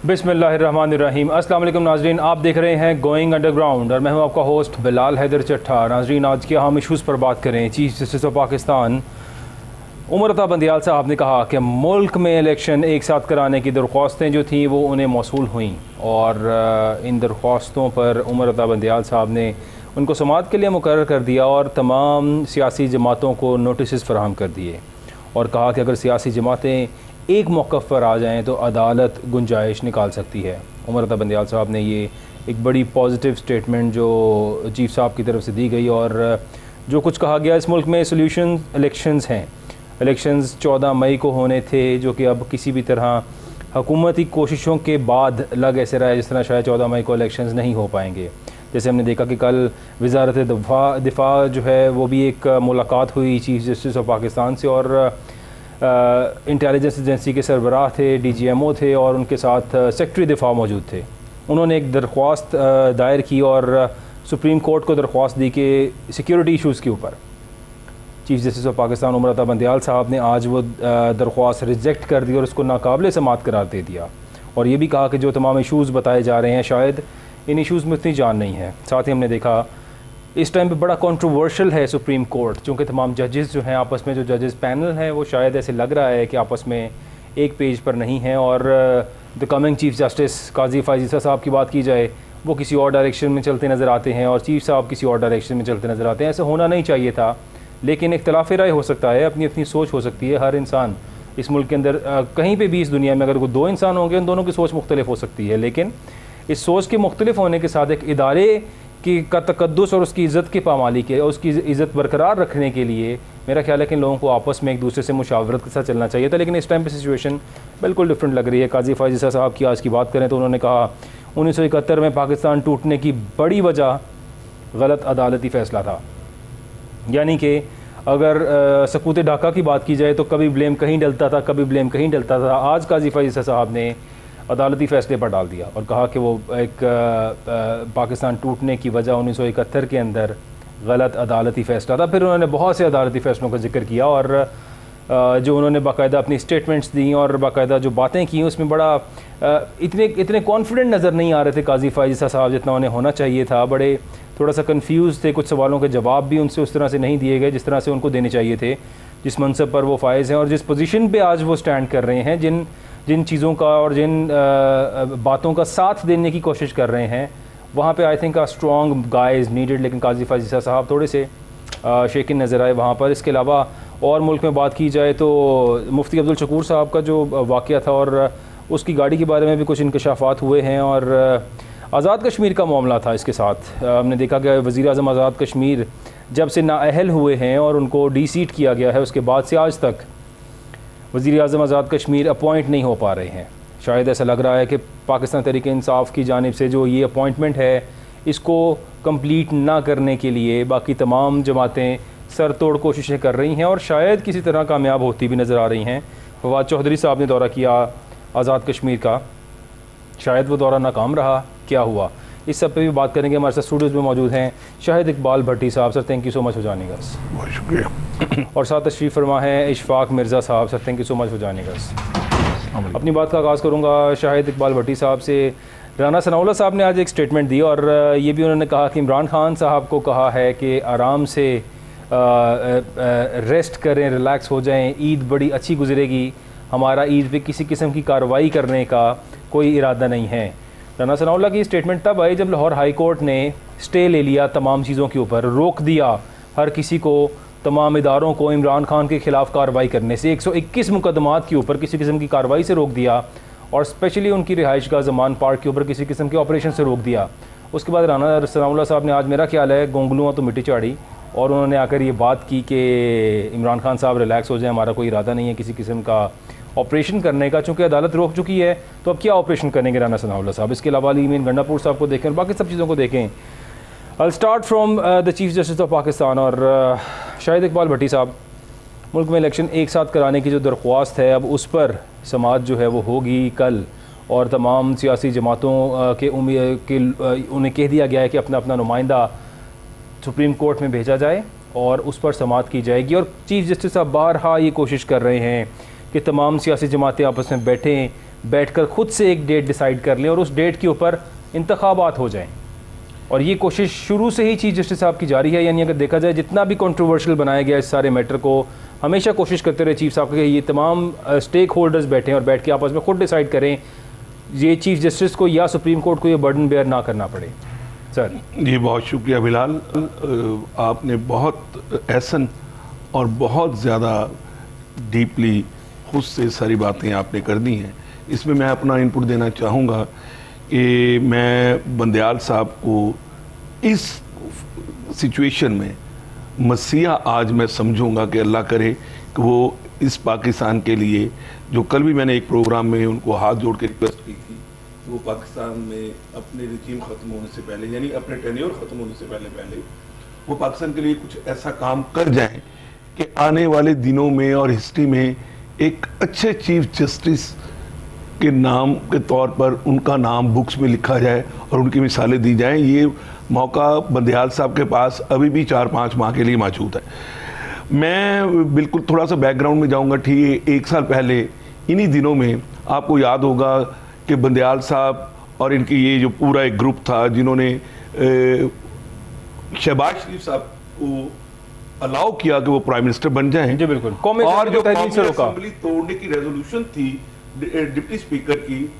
बिस्मिल्लाहिर्रहमानिर्रहीम। अस्सलाम वालेकुम नाजरीन, आप देख रहे हैं गोइंग अंडरग्राउंड और मैं हूं आपका होस्ट बिलाल हैदर चट्ठा। नाजरीन, आज के अहम इशूज़ पर बात करें। Chief justice of Pakistan Umar Ata Bandial साहब ने कहा कि मुल्क में इलेक्शन एक साथ कराने की दरख्वास्तें जो थीं वो उन्हें मौसूल हुई और इन दरख्वास्तों पर उमर अता बंदियाल साहब ने उनको समाअत के लिए मुकर्रर कर दिया और तमाम सियासी जमातों को नोटिस फराहम कर दिए और कहा कि अगर सियासी जमातें एक मौक़िफ़ पर आ जाएं तो अदालत गुंजाइश निकाल सकती है। उमर अता बंदियाल साहब ने ये एक बड़ी पॉजिटिव स्टेटमेंट जो चीफ साहब की तरफ से दी गई और जो कुछ कहा गया, इस मुल्क में सोल्यूशन इलेक्शंस हैं। इलेक्शंस 14 मई को होने थे जो कि अब किसी भी तरह हुकूमती कोशिशों के बाद लग ऐसे रहा है जिस तरह शायद 14 मई को इलेक्शंस नहीं हो पाएंगे। जैसे हमने देखा कि कल वज़ारत दिफा जो है वो भी एक मुलाकात हुई चीफ जस्टिस ऑफ पाकिस्तान से और इंटेलिजेंस एजेंसी के सरबराह थे, DGMO थे और उनके साथ सेक्रेटरी दिफा मौजूद थे। उन्होंने एक दरख्वास्त दायर की और सुप्रीम कोर्ट को दरख्वास्त दी कि सिक्योरिटी इशूज़ के ऊपर chief justice of Pakistan Umar Ata Bandial साहब ने आज वो दरख्वास्त रिजेक्ट कर दी और उसको नाकाबिले समाअत करार दे दिया और ये भी कहा कि जो तमाम इशूज़ बताए जा रहे हैं शायद इन इशूज़ में उतनी जान नहीं है। साथ ही हमने देखा इस टाइम पे बड़ा कंट्रोवर्शियल है सुप्रीम कोर्ट, चूँकि तमाम जजेस जो हैं आपस में, जो जजेस पैनल हैं वो शायद ऐसे लग रहा है कि आपस में एक पेज पर नहीं हैं और द कमिंग चीफ जस्टिस काजी फ़ायज़ ईसा साहब की बात की जाए वो किसी और डायरेक्शन में चलते नज़र आते हैं और चीफ साहब किसी और डायरेक्शन में चलते नज़र आते हैं। ऐसा होना नहीं चाहिए था, लेकिन इख्तिलाफ़ राय हो सकता है, अपनी अपनी सोच हो सकती है। हर इंसान इस मुल्क के अंदर कहीं पर भी इस दुनिया में अगर कोई दो इंसान होंगे उन दोनों की सोच मुख्तलिफ हो सकती है, लेकिन इस सोच के मुख्तलिफ होने के साथ एक इदारे का तकद्दुस और उसकी इज़्ज़त की पामाली के और उसकी इज़्ज़त बरकरार रखने के लिए मेरा ख्याल है कि इन लोगों को आपस में एक दूसरे से मुशावरत के साथ चलना चाहिए था। लेकिन इस टाइम पे सिचुएशन बिल्कुल डिफरेंट लग रही है। काजी फ़ायज़ ईसा साहब की आज की बात करें तो उन्होंने कहा 1971 में पाकिस्तान टूटने की बड़ी वजह गलत अदालती फ़ैसला था। यानी कि अगर सकूत ढाका की बात की जाए तो कभी ब्लेम कहीं डलता था, कभी ब्लेम कहीं डलता था। आज काजी फ़ायज़ ईसा साहब ने अदालती फ़ैसले पर डाल दिया और कहा कि वो एक पाकिस्तान टूटने की वजह 1971 के अंदर गलत अदालती फ़ैसला था। फिर उन्होंने बहुत से अदालती फ़ैसलों का जिक्र किया और जो उन्होंने बाकायदा अपनी स्टेटमेंट्स दी और बाकायदा जो बातें की उसमें बड़ा इतने कॉन्फिडेंट नज़र नहीं आ रहे थे काजी फ़ायज़ ईसा साहब जितना उन्हें होना चाहिए था। बड़े थोड़ा सा कन्फ्यूज़ थे, कुछ सवालों के जवाब भी उनसे उस तरह से नहीं दिए गए जिस तरह से उनको देने चाहिए थे। जिस मनसब पर वो फायज़ हैं और जिस पोजीशन पे आज वो स्टैंड कर रहे हैं, जिन चीज़ों का और जिन बातों का साथ देने की कोशिश कर रहे हैं, वहाँ पे I think a strong guy is needed. लेकिन काजी फ़ायज़ ईसा साहब थोड़े से शेकिन नज़र आए वहाँ पर। इसके अलावा और मुल्क में बात की जाए तो मुफ्ती अब्दुल शकूर साहब का जो वाक़या था और उसकी गाड़ी के बारे में भी कुछ इंकशाफात हुए हैं और आज़ाद कश्मीर का मामला था। इसके साथ हमने देखा कि वज़ीर आज़म आज़ाद कश्मीर जब से नाअहल हुए हैं और उनको डी-सीट किया गया है उसके बाद से आज तक वज़ीर आज़म आज़ाद कश्मीर अपॉइंट नहीं हो पा रहे हैं। शायद ऐसा लग रहा है कि पाकिस्तान तहरीक इंसाफ की जानिब से जो ये अपॉइंटमेंट है इसको कंप्लीट ना करने के लिए बाकी तमाम जमातें सर तोड़ कोशिशें कर रही हैं और शायद किसी तरह कामयाब होती भी नज़र आ रही हैं। फवाद चौधरी साहब ने दौरा किया आज़ाद कश्मीर का, शायद वो दौरा नाकाम रहा, क्या हुआ, इस सब पे भी बात करेंगे। हमारे साथ स्टूडियोज़ में मौजूद हैं शाहिद इकबाल भट्टी साहब। Sir thank you so much for joining us. बहुत शुक्रिया। और साथ तशरीफ़ फरमा है इशफाक मिर्ज़ा साहब। Sir thank you so much for joining us. अपनी बात का आगाज़ करूँगा शाहिद इकबाल भट्टी साहब से। राना सनाउल्लाह साहब ने आज एक स्टेटमेंट दी और ये भी उन्होंने कहा कि इमरान खान साहब को कहा है कि आराम से रेस्ट करें, रिलैक्स हो जाएं, ईद बड़ी अच्छी गुजरेगी, हमारा ईद पे किसी किस्म की कार्रवाई करने का कोई इरादा नहीं है। राना सनाउल्लाह की स्टेटमेंट तब आई जब लाहौर हाई कोर्ट ने स्टे ले लिया तमाम चीज़ों के ऊपर, रोक दिया हर किसी को, तमाम इदारों को इमरान खान के ख़िलाफ़ कार्रवाई करने से, 121 मुकदमात के ऊपर किसी किस्म की कार्रवाई से रोक दिया और स्पेशली उनकी रिहाइश का ज़मान पार्क के ऊपर किसी किस्म के ऑपरेशन से रोक दिया। उसके बाद राना सनाउल्लाह साहब ने आज मेरा ख्याल है गोंगलुआ तो मिट्टी चाड़ी और उन्होंने आकर ये बात की कि इमरान खान साहब रिलैक्स हो जाए, हमारा कोई इरादा नहीं है किसी किस्म का ऑपरेशन करने का, चूँकि अदालत रोक चुकी है तो अब क्या ऑपरेशन करेंगे राना सनाउल्लाह साहब। इसके अलावा मीन गंडापुर साहब को देखें और बाकी सब चीज़ों को देखें। I start from the chief justice of Pakistan और शाहिद इकबाल भट्टी साहब, मुल्क में इलेक्शन एक साथ कराने की जो दरख्वास्त है अब उस पर समाअत जो है वो होगी कल और तमाम सियासी जमातों के उन्हें कह दिया गया है कि अपना अपना नुमाइंदा सुप्रीम कोर्ट में भेजा जाए और उस पर समाअत की जाएगी। और चीफ जस्टिस साहब बारहा ये कोशिश कर रहे हैं कि तमाम सियासी जमातें आपस में बैठें, बैठकर खुद से एक डेट डिसाइड कर लें और उस डेट के ऊपर इंतखाबात हो जाएं। और ये कोशिश शुरू से ही चीफ जस्टिस साहब की जारी है, यानी अगर देखा जाए जितना भी कंट्रोवर्शियल बनाया गया इस सारे मैटर को, हमेशा कोशिश करते रहे चीफ साहब कि ये तमाम स्टेक होल्डर्स बैठें और बैठ के आपस में खुद डिसाइड करें, ये चीफ जस्टिस को या सुप्रीम कोर्ट को ये बर्डन बेयर ना करना पड़े। सर जी बहुत शुक्रिया बिलाल, आपने बहुत एहसन और बहुत ज़्यादा डीपली खुद से सारी बातें आपने कर दी हैं। इसमें मैं अपना इनपुट देना चाहूँगा कि मैं बंदयाल साहब को इस सिचुएशन में मसीहा आज मैं समझूंगा कि अल्लाह करे कि वो इस पाकिस्तान के लिए, जो कल भी मैंने एक प्रोग्राम में उनको हाथ जोड़ के रिक्वेस्ट की थी, वो पाकिस्तान में अपने रिजीम ख़त्म होने से पहले, यानी अपने टेन्योर ख़त्म होने से पहले वो पाकिस्तान के लिए कुछ ऐसा काम कर जाएं कि आने वाले दिनों में और हिस्ट्री में एक अच्छे चीफ जस्टिस के नाम के तौर पर उनका नाम बुक्स में लिखा जाए और उनकी मिसालें दी जाएं। ये मौका बंदयाल साहब के पास अभी भी 4-5 माह के लिए मौजूद है। मैं बिल्कुल थोड़ा सा बैकग्राउंड में जाऊंगा। ठीक 1 साल पहले इन्हीं दिनों में आपको याद होगा कि बंदयाल साहब और इनकी ये जो पूरा एक ग्रुप था जिन्होंने शहबाज शरीफ साहब को अलाउ किया कि वो प्राइम मिनिस्टर बन जाएं। जी बिल्कुल। और जो असेंबली तोड़ने की रेजोल्यूशन थी डिप्टी स्पीकर की,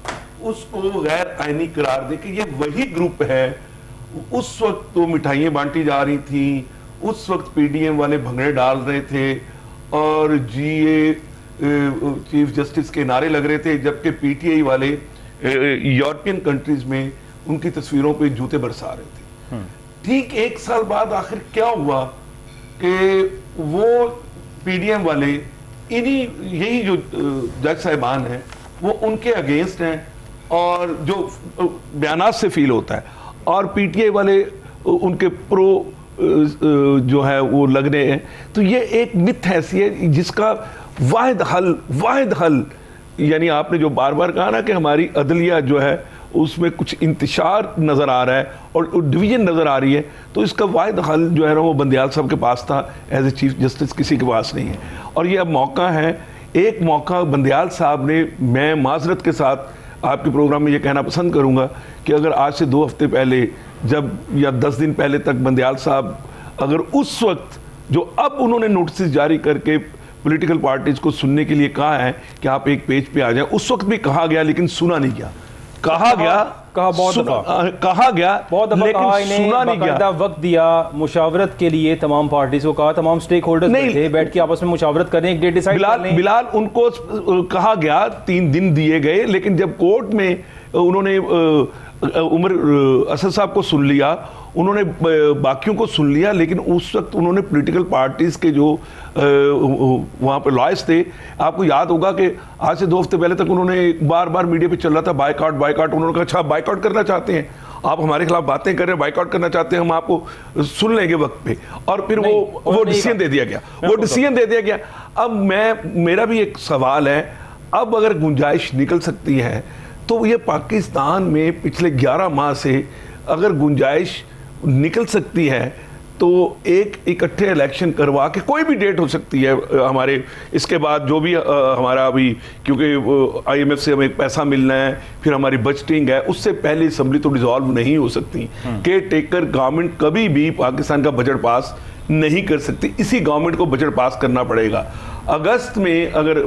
उसको गैर आईनी करार दे कि ये वही ग्रुप है। उस वक्त तो मिठाइयाँ बांटी जा रही थी, उस वक्त पीडीएम वाले भंगड़े डाल रहे थे और जीए चीफ जस्टिस के नारे लग रहे थे, जबकि पीटीआई वाले यूरोपियन कंट्रीज में उनकी तस्वीरों पे जूते बरसा रहे थे। ठीक 1 साल बाद आखिर क्या हुआ कि वो पीडीएम वाले यही जो जज साहिबान हैं वो उनके अगेंस्ट हैं और जो बयानात से फील होता है, और पीटीआई वाले उनके प्रो जो है वो लग रहे हैं। तो ये एक मिथ ऐसी है जिसका वाहिद हल यानी आपने जो बार बार कहा ना कि हमारी अदलिया जो है उसमें कुछ इंतशार नज़र आ रहा है और डिवीजन नज़र आ रही है, तो इसका वाहिद हल जो है ना वो बंदयाल साहब के पास था। एज ए चीफ जस्टिस किसी के पास नहीं है। और ये अब मौका है, एक मौका बंदयाल साहब ने, मैं माजरत के साथ आपके प्रोग्राम में ये कहना पसंद करूँगा कि अगर आज से 2 हफ्ते पहले जब या 10 दिन पहले तक बंदयाल साहब अगर उस वक्त जो अब उन्होंने नोटिस जारी करके पॉलिटिकल पार्टीज को सुनने के लिए कहा है कि आप एक पेज पे आ जाएं, उस वक्त भी कहा गया लेकिन सुना नहीं गया। कहा गया बहुत लेकिन सुना नहीं गया। वक्त दिया मुशावरत के लिए, तमाम पार्टीज को कहा, तमाम स्टेक होल्डर्स बैठ के आपस में मुशावरत करें, एक डेट डिसाइड करें। बिलाल उनको कहा गया 3 दिन दिए गए, लेकिन जब कोर्ट में उन्होंने उमर असद साहब को सुन लिया, उन्होंने बाकियों को सुन लिया, लेकिन उस वक्त उन्होंने पॉलिटिकल पार्टीज के जो वहाँ पे लॉयर्स थे, आपको याद होगा कि आज से 2 हफ्ते पहले तक उन्होंने बार बार मीडिया पे चल रहा था बायकॉट। उन्होंने कहा अच्छा बायकॉट करना चाहते हैं आप, हमारे खिलाफ बातें कर रहे हैं, बायकॉट करना चाहते हैं, हम आपको सुन लेंगे वक्त पे। और फिर वो डिसीजन दे दिया गया। अब मेरा भी एक सवाल है, अब अगर गुंजाइश निकल सकती है तो ये पाकिस्तान में पिछले 11 माह से अगर गुंजाइश निकल सकती है तो एक इकट्ठे इलेक्शन करवा के, कोई भी डेट हो सकती है हमारे इसके बाद जो भी हमारा अभी, क्योंकि आईएमएफ से हमें पैसा मिलना है, फिर हमारी बजटिंग है, उससे पहले असम्बली तो डिसॉल्व नहीं हो सकती। केयर टेकर गवर्नमेंट कभी भी पाकिस्तान का बजट पास नहीं कर सकती, इसी गवर्नमेंट को बजट पास करना पड़ेगा। अगस्त में अगर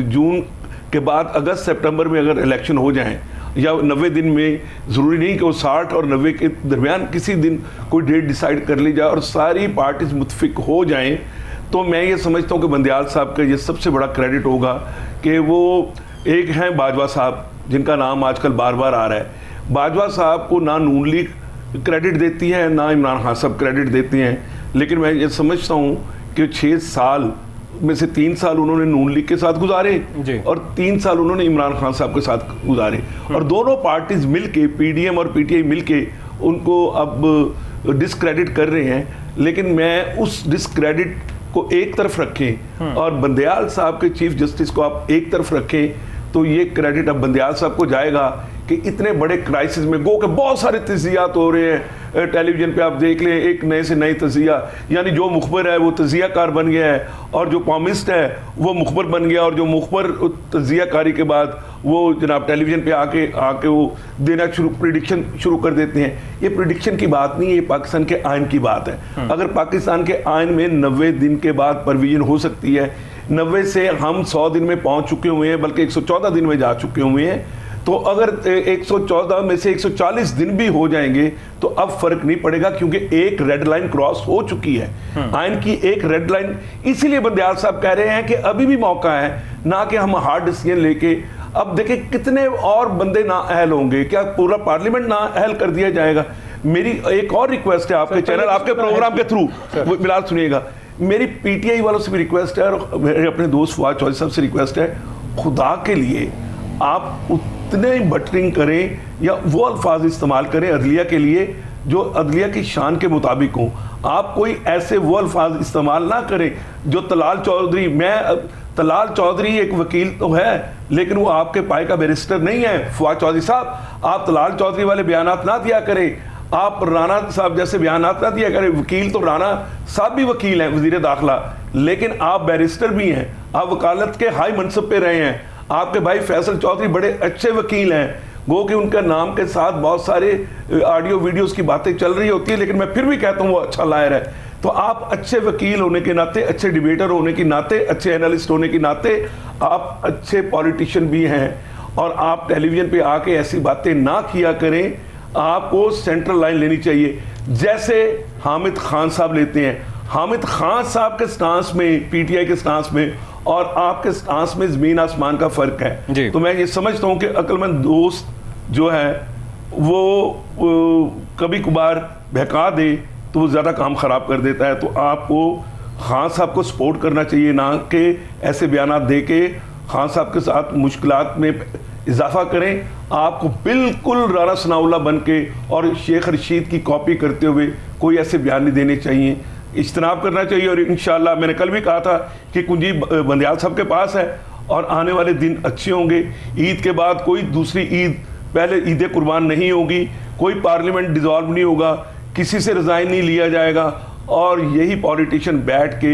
जून के बाद अगस्त सितंबर में अगर इलेक्शन हो जाएं या 90 दिन में, ज़रूरी नहीं कि वो 60 और 90 के दरमियान किसी दिन कोई डेट डिसाइड कर ली जाए और सारी पार्टीज मुत्फिक हो जाएं, तो मैं ये समझता हूँ कि बंदयाल साहब का ये सबसे बड़ा क्रेडिट होगा कि वो एक हैं बाजवा साहब जिनका नाम आजकल बार बार आ रहा है। बाजवा साहब को ना नून लीग क्रेडिट देती है ना इमरान खान साहब क्रेडिट देती हैं, लेकिन मैं ये समझता हूँ कि 6 साल में से 3 साल उन्होंने नून लीग के साथ गुजारे और 3 साल उन्होंने इमरान खान साहब के साथ गुजारे, और दोनों पार्टीज मिलके, पीडीएम और पीटीआई मिलके उनको अब डिस्क्रेडिट कर रहे हैं। लेकिन मैं उस डिस्क्रेडिट को एक तरफ रखें और बंदयाल साहब के चीफ जस्टिस को आप एक तरफ रखें, तो ये क्रेडिट अब बंदयाल साहब को जाएगा कि इतने बड़े क्राइसिस में गो के बहुत सारे तजियात हो रहे हैं, टेलीविजन पे आप देख लें, एक नए से नई तजिया, यानी जो मुखबर है वो तजिया कार बन गया है, और जो कॉमिस्ट है वो मुखबर बन गया, और जो मुखबर तजिया कारी के बाद वो जनाब टेलीविजन पे आके वो देना प्रिडिक्शन शुरू कर देते हैं। ये प्रिडिक्शन की बात नहीं है, ये पाकिस्तान के आइन की बात है। अगर पाकिस्तान के आइन में 90 दिन के बाद प्रोविजन हो सकती है, 90 से हम 100 दिन में पहुंच चुके हुए हैं, बल्कि 114 दिन में जा चुके हुए हैं, तो अगर 114 में से 140 दिन भी हो जाएंगे तो अब फर्क नहीं पड़ेगा, क्योंकि एक रेड लाइन क्रॉस हो चुकी है, आइन की एक रेड लाइन। इसीलिए बंदियाल साहब कह रहे हैं कि अभी भी मौका है, ना कि हम हार्ड डिसीजन लेके। अब देखिए कितने और बंदे ना अहल होंगे, क्या पूरा पार्लियामेंट ना अहल कर दिया जाएगा? मेरी एक और रिक्वेस्ट है आपके चैनल, आपके प्रोग्राम के थ्रू, बिलाल सुनिएगा, मेरी पीटीआई वालों से भी रिक्वेस्ट है और मेरे अपने दोस्त फवाद चौधरी साहब से रिक्वेस्ट है, खुदा के लिए आप उतने बटरिंग करें या वो अल्फाज इस्तेमाल करें अदलिया के लिए जो अदलिया की शान के मुताबिक हो। आप कोई ऐसे वो अल्फाज इस्तेमाल ना करें जो तलाल चौधरी एक वकील तो है, लेकिन वो आपके पाए का बैरिस्टर नहीं है। फवाद चौधरी साहब, आप तलाल चौधरी वाले बयानात ना दिया करें, आप राना साहब जैसे बयानात ना दिया करें। वकील तो राना साहब भी वकील हैं, वजीर दाखिला, लेकिन आप बैरिस्टर भी हैं, आप वकालत के हाई मनसब पे रहे हैं। आपके भाई फैसल चौधरी बड़े अच्छे वकील हैं, गो कि उनका नाम के साथ बहुत सारे ऑडियो वीडियोस की बातें चल रही होती है, लेकिन मैं फिर भी कहता हूँ वो अच्छा लायर है। तो आप अच्छे वकील होने के नाते, अच्छे डिबेटर होने के नाते, अच्छे एनालिस्ट होने के नाते आप अच्छे पॉलिटिशियन भी हैं, और आप टेलीविजन पे आके ऐसी बातें ना किया करें। आपको सेंट्रल लाइन लेनी चाहिए, जैसे हामिद खान साहब लेते हैं। हामिद खान साहब के स्टांस में, पीटीआई के स्टांस में और आपके स्टांस में जमीन आसमान का फर्क है। तो मैं ये समझता हूं कि अक्लमंद दोस्त जो है वो कभी कभार बहका दे तो वो ज़्यादा काम ख़राब कर देता है। तो आपको खान साहब को सपोर्ट करना चाहिए, ना कि ऐसे बयान दे के खान साहब के साथ मुश्किलात में इजाफा करें। आपको बिल्कुल राना सनाउल्लाह बन के और शेख रशीद की कॉपी करते हुए कोई ऐसे बयान नहीं देने चाहिए, इज्तनाब करना चाहिए। और इंशाअल्लाह मैंने कल भी कहा था कि कुंजी बंदियाल साहब के पास है और आने वाले दिन अच्छे होंगे। ईद के बाद कोई दूसरी ईद, पहले ईद कुर्बान नहीं होगी, कोई पार्लियामेंट डिसॉल्व नहीं होगा, किसी से रिजाइन नहीं लिया जाएगा, और यही पॉलिटिशियन बैठ के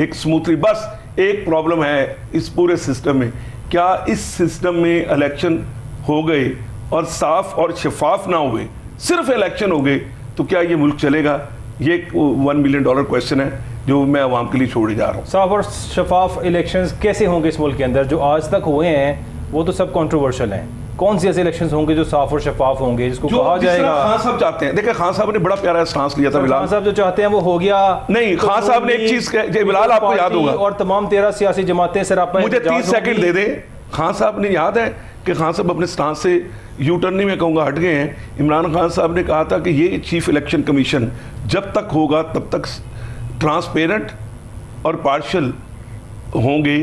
एक स्मूथली। बस एक प्रॉब्लम है इस पूरे सिस्टम में, क्या इस सिस्टम में इलेक्शन हो गए और साफ और शफाफ ना हुए, सिर्फ इलेक्शन हो गए, तो क्या ये मुल्क चलेगा? ये $1 मिलियन क्वेश्चन है जो मैं आवाम के लिए छोड़े जा रहा हूँ। साफ और शफाफ इलेक्शंस कैसे होंगे इस मुल्क के अंदर? जो आज तक हुए हैं वो तो सब कंट्रोवर्शियल हैं। कौन से ऐसे इलेक्शंस होंगे जो साफ और शफाफ होंगे, जिसको कहा जाएगा? खान साहब चाहते हैं, देखिए खान साहब ने बड़ा प्यारा स्टांस लिया था। खान साहब जो चाहते हैं वो हो गया नहीं। खान साहब ने एक चीज बिलाल आपको याद होगा, और तमाम 13 सियासी जमातें सरापा। मुझे 30 सेकंड दे दें। खान साहब ने याद है कि खान साहब अपने स्टांस से यू टर्न नहीं मैं कहूँगा हट गए हैं। इमरान खान साहब ने कहा था कि ये चीफ इलेक्शन कमीशन जब तक होगा तब तक ट्रांसपेरेंट और पार्शियल होंगे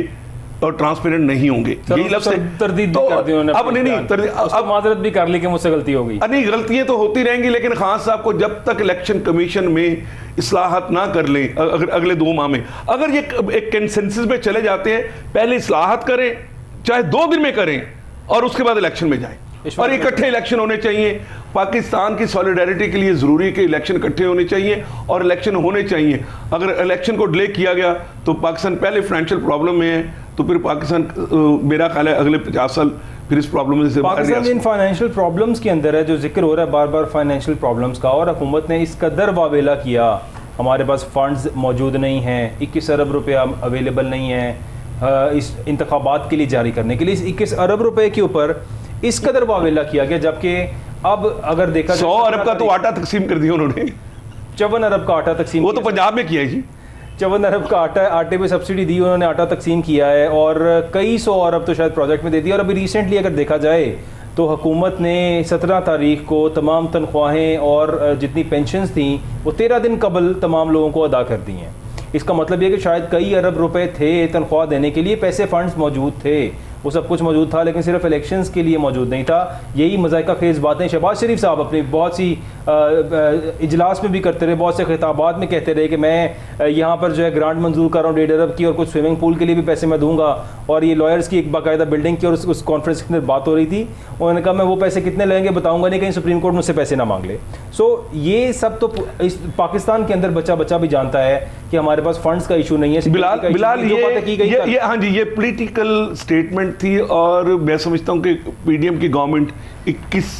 और ट्रांसपेरेंट नहीं होंगे। यही लफ्ज़ तरदीद कर दी उन्होंने। अब नहीं अब माजरत भी कर ली कि मुझसे गलती हो गई। नहीं, गलतियां तो होती रहेंगी, लेकिन खान साहब को जब तक इलेक्शन कमीशन में इस्लाहत ना कर लें, अगले 2 माह में, अगर ये एक कंसेंसस में चले जाते हैं, पहले इस्लाहत करें, चाहे 2 दिन में करें, और उसके बाद इलेक्शन में जाएं, और इकट्ठे इलेक्शन होने चाहिए। पाकिस्तान की सॉलिडारिटी के लिए ज़रूरी है कि इलेक्शन इकट्ठे होने चाहिए और इलेक्शन होने चाहिए। अगर इलेक्शन को डिले किया गया तो पाकिस्तान पहले फाइनेंशियल प्रॉब्लम में है, तो फिर पाकिस्तान मेरा ख्याल है अगले 50 साल फिर इस प्रॉब्लम से पाकिस्तान इन फाइनेंशियल प्रॉब्लम्स के अंदर है, जो जिक्र हो रहा है बार बार फाइनेंशियल प्रॉब्लम्स का, और हुकूमत ने इस कदर वावेला किया, हमारे पास फंड्स मौजूद नहीं हैं, 21 अरब रुपया अवेलेबल नहीं है इस इंतखाबात के लिए जारी करने के लिए। इस 21 अरब रुपए के ऊपर इस कदर वावेला किया गया, जबकि अब अगर देखा 100 अरब का तो आटा तकसीम कर दिया उन्होंने। 54 अरब का आटा तकसीम, वो तो पंजाब में किया है जी। 54 अरब का आटे पे सब्सिडी दी उन्होंने, आटा तकसीम किया है, और कई 100 अरब तो शायद प्रोजेक्ट में दे दिया। और अभी रिसेंटली अगर देखा जाए तो हुकूमत ने 17 तारीख को तमाम तनख्वाहें और जितनी पेंशन्स थी वो 13 दिन कबल तमाम लोगों को अदा कर दी हैं। इसका मतलब ये कि शायद कई अरब रुपए थे तनख्वाह देने के लिए, पैसे फंड्स मौजूद थे, वो सब कुछ मौजूद था, लेकिन सिर्फ इलेक्शंस के लिए मौजूद नहीं था। यही मज़ाइका खेज़ बातें शहबाज शरीफ साहब अपनी बहुत सी इजलास में भी करते रहे, बहुत से खिताबात में कहते रहे कि मैं यहाँ पर जो है ग्रांट मंजूर कर रहा हूँ 1.5 अरब की, और कुछ स्विमिंग पूल के लिए भी पैसे मैं दूंगा, और ये लॉयर्स की एक बाकायदा बिल्डिंग की, और उस कॉन्फ्रेंस के अंदर बात हो रही थी। उन्होंने कहा मैं वो पैसे कितने लेंगे बताऊँगा नहीं, कहीं सुप्रीम कोर्ट मुझसे पैसे ना मांग ले। सो ये सब तो इस पाकिस्तान के अंदर बच्चा बच्चा भी जानता है कि हमारे पास फंड्स का इशू नहीं है। बिलाल ये हाँ जी, ये पॉलिटिकल स्टेटमेंट थी और मैं समझता हूँ कि पीडीएम की गवर्नमेंट 21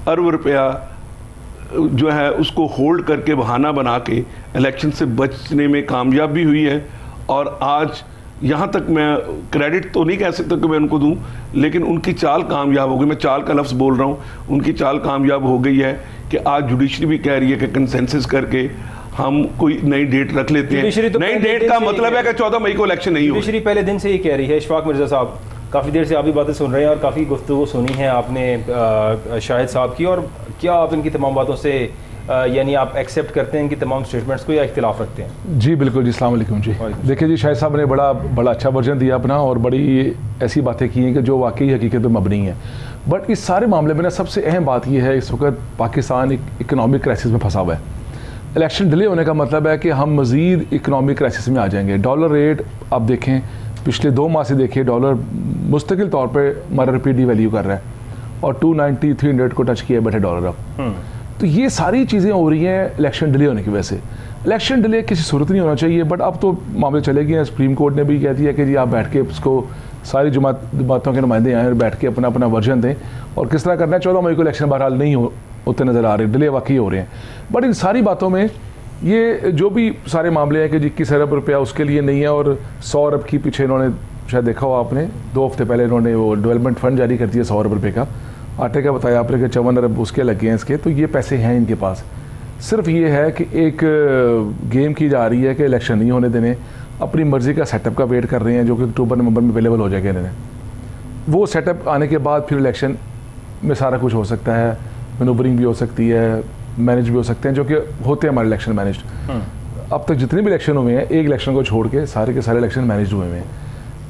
अरब रुपया जो है उसको होल्ड करके बहाना बना के इलेक्शन से बचने में कामयाब भी हुई है। और आज यहाँ तक मैं क्रेडिट तो नहीं कह सकता कि मैं उनको दूं, लेकिन उनकी चाल कामयाब हो गई। मैं चाल का लफ्ज़ बोल रहा हूँ, उनकी चाल कामयाब हो गई है कि आज जुडिशरी भी कह रही है कि कंसेंसस करके हम कोई नई डेट रख लेते हैं। तो नई डेट का मतलब है कि 14 मई को इलेक्शन नहीं हो। जुडिशरी पहले दिन से ही कह रही है। इशफाक मिर्जा साहब, काफ़ी देर से आप भी बातें सुन रहे हैं और काफ़ी गुफ्तगू सुनी है आपने शाहिद साहब की, और क्या आप इनकी तमाम बातों से यानी आप एक्सेप्ट करते हैं कि तमाम स्टेटमेंट्स को या इख्तिलाफ रखते हैं? जी बिल्कुल जी, अस्सलाम वालेकुम जी। देखिए जी, शाहिद साहब ने बड़ा अच्छा वर्जन दिया अपना और बड़ी ऐसी बातें की हैं कि जो वाकई हकीकत में मबनी है। बट इस सारे मामले में ना सबसे अहम बात यह है, इस वक्त पाकिस्तान एक इकनॉमिक क्राइसिस में फंसा हुआ है। इलेक्शन डिले होने का मतलब है कि हम मज़ीद इकनॉमिक क्राइसिस में आ जाएंगे। डॉलर रेट आप देखें, पिछले 2 माह से देखिए डॉलर मुस्तकिल तौर पर मरपी डी वैल्यू कर रहा है और 290 300 को टच किया बैठे डॉलर अब। तो ये सारी चीज़ें हो रही हैं इलेक्शन डिले होने की वजह से। इलेक्शन डिले किसी सूरत नहीं होना चाहिए, बट अब तो मामले चले गए हैं। सुप्रीम कोर्ट ने भी कह दिया कि जी आप बैठ के उसको सारी जमातों के नुमाइंदे आए और बैठ के अपना अपना वर्जन दें और किस तरह करना है। 14 मई को इलेक्शन बहरहाल नहीं होते नज़र आ रहे, डिले वाकई हो रहे हैं। बट इन सारी बातों में ये जो भी सारे मामले हैं कि जी 21 अरब रुपया उसके लिए नहीं है और 100 अरब की पीछे इन्होंने शायद देखा हो आपने, 2 हफ्ते पहले इन्होंने वो डेवलपमेंट फंड जारी कर दिया 100 अरब रुपये का। आटे का बताया आपने कि 54 अरब उसके लगे हैं इसके। तो ये पैसे हैं इनके पास। सिर्फ ये है कि एक गेम की जा रही है कि इलेक्शन नहीं होने देने, अपनी मर्ज़ी का सेटअप का वेट कर रहे हैं जो कि अक्टूबर नवंबर में अवेलेबल हो जाएगा इन्हें। वो सेटअप आने के बाद फिर इलेक्शन में सारा कुछ हो सकता है, मैनूवरिंग भी हो सकती है, मैनेज भी हो सकते हैं, जो कि होते हैं हमारे इलेक्शन मैनेज। अब तक जितने भी इलेक्शन हुए हैं, एक इलेक्शन को छोड़ के सारे के सारे इलेक्शन मैनेज हुए हैं।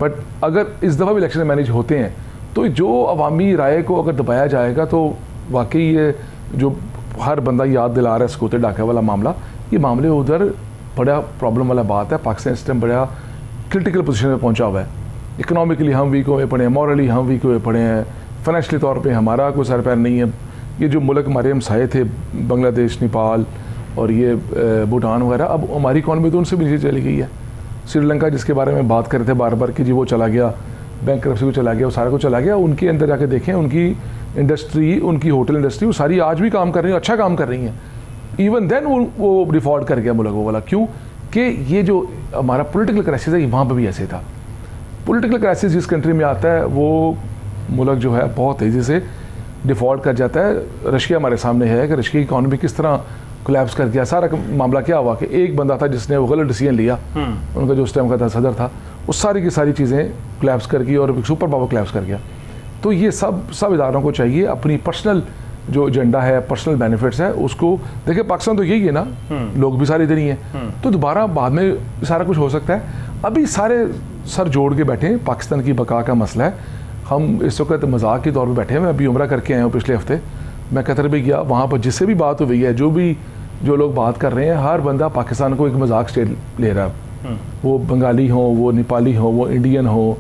बट अगर इस दफ़ा भी इलेक्शन मैनेज होते हैं तो जो अवामी राय को अगर दबाया जाएगा तो वाकई ये जो हर बंदा याद दिला रहा है स्कूटर डाके वाला मामला, ये मामले उधर बड़ा प्रॉब्लम वाला बात है। पाकिस्तान सिस्टम बड़ा क्रिटिकल पोजीशन में पहुंचा हुआ है। इकोनॉमिकली हम वीक हुए पड़े हैं, मॉरली हम वीक हुए पड़े हैं, फाइनेंशियली तौर पे हमारा कोई सर पैर नहीं है। ये जो मुल्क हमारे हमसाये थे, बांग्लादेश, नेपाल और ये भूटान वगैरह, अब हमारी इकॉनमी तो उनसे भी नीचे चली गई है। श्रीलंका जिसके बारे में बात कर रहे थे बार बार कि जी वो चला गया, बैंक करप्सी को चला गया, वो सारा कुछ चला गया। उनके अंदर जाके देखें, उनकी इंडस्ट्री, उनकी होटल इंडस्ट्री, वो सारी आज भी काम कर रही है, अच्छा काम कर रही हैं। इवन देन वो डिफॉल्ट कर गया मुल्क वो वाला। क्यों? कि ये जो हमारा पॉलिटिकल क्राइसिस है, वहाँ पर भी ऐसे था। पॉलिटिकल क्राइसिस जिस कंट्री में आता है वो मुल्क जो है बहुत तेज़ी से डिफ़ॉल्ट कर जाता है। रशिया हमारे सामने है कि रशिया की इकॉनमी किस तरह कोलैप्स कर गया। सारा मामला क्या हुआ कि एक बंदा था जिसने वो गलत डिसीजन लिया, उनका जो उस टाइम का था सदर था, वो सारी की सारी चीज़ें कोलैप्स कर गई और सुपर पावर कोलैप्स कर गया। तो ये सब इदारों को चाहिए अपनी पर्सनल जो एजेंडा है, पर्सनल बेनिफिट्स है, उसको देखिए। पाकिस्तान तो यही है ना, लोग भी सारे इधर ही हैं, तो दोबारा बाद में सारा कुछ हो सकता है। अभी सारे सर जोड़ के बैठे हैं, पाकिस्तान की बका का मसला है। हम इस वक्त मजाक के तौर पर बैठे हैं। मैं अभी उम्रा करके आया हूँ पिछले हफ्ते, मैं कतर भी गया। वहाँ पर जिससे भी बात हुई है, जो लोग बात कर रहे हैं, हर बंदा पाकिस्तान को एक मजाक स्टेट ले रहा है। वो बंगाली हो, वो नेपाली हो, वो इंडियन हो,